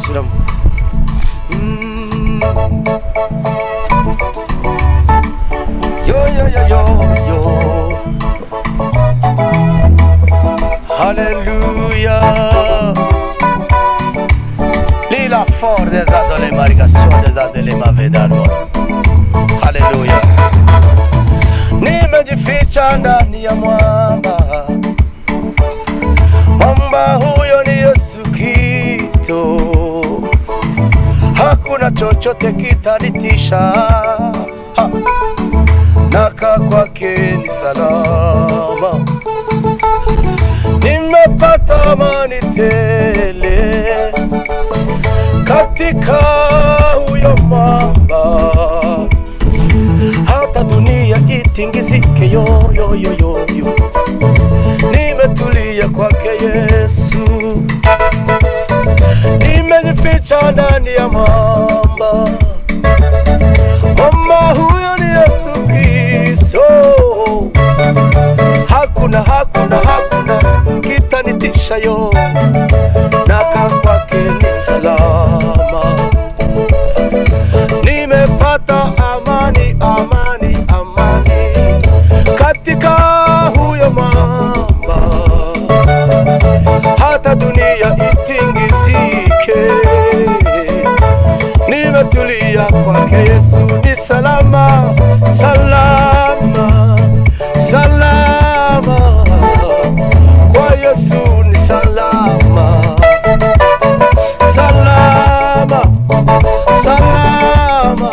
Suram. Yo yo yo yo yo. Alléluia. Lila fort des adolescents marigations des adolescents vedano. Alléluia. Nimejificha ndani ya mwamba. Mwamba huyo ni Yesu Kristo. Hakuna chochote kitanitisha. Nakaa kwake ni salama. Nimepata amani tele katika huyo mwamba. Hata dunia itingizike yo yo yo yo yo, nimetulia kwake Yesu. Nimejificha ndani ya mwamba. Mwamba huyo ni Yesu Kristo. Hakuna kitanitisha yo. Nakaa kwake ni salama. Nimepata amani, amani, amani katika huyo mwamba. Hata dunia itingizike, nimetulia kwake Yesu. Ni salama, salama, salama. Kwa Yesu ni salama, salama, salama.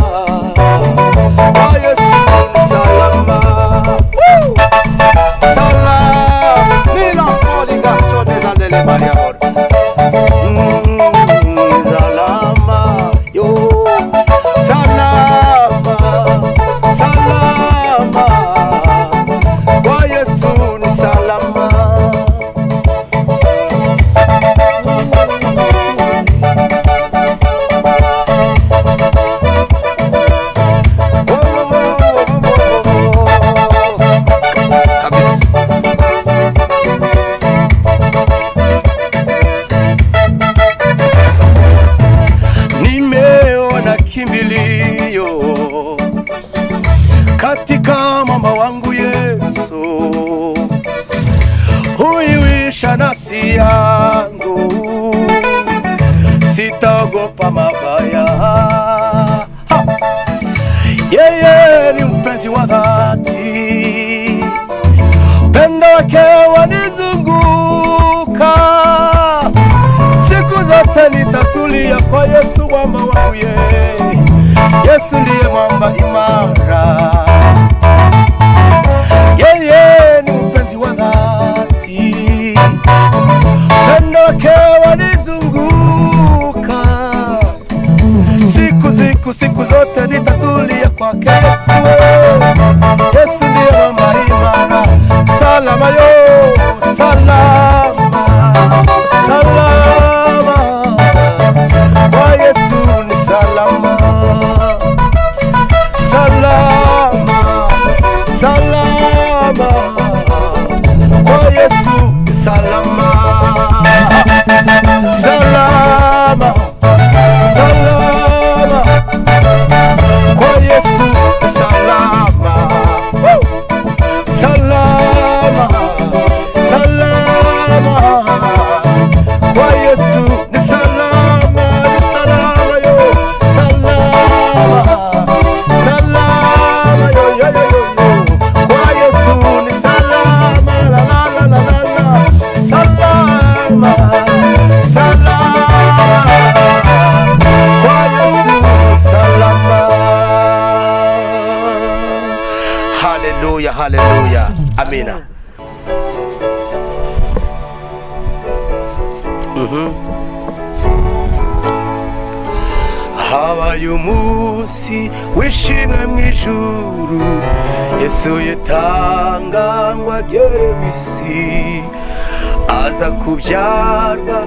Kwa Yesu ni salama. Salama. Ni la foligación des adele mariamor. Salama. Yo. Salama. Salama. Kwa Yesu ni salama. Kimbilio katika mwamba wangu Yesu. Huiwisha nafsi yangu, sitaogopa mabaya. Yeye ni mpenzi wa dhati, upendo wake wanizunguka. Siku zote nitatulia kwa Yesu mwamba wangu yeye. Yesu ndiye mwamba imara. Yeye ni mpenzi wa dhati, upendo wake wanizunguka. Siku zote nitatulia kwake Yesu. Yesu ndiye mwamba imara. Salama yo, salama, salama. Kwa Yesu ni salama. Salama, salama. Kwa Yesu ni salama. Salama, salama. Kwa Yesu ni salama. Salama, salama. Kwa Yesu ni salama, ni salama yo. Salama, salama yo yo yo yo. Kwa Yesu ni salama, la la la la la la. Salama, salama. Kwa Yesu ni salama. Haleluya, haleluya. Amina. Habaye umunsi wishimwe mw'ijuru, Yesu yitanga ngo agere kw'isi, aza kubyarwa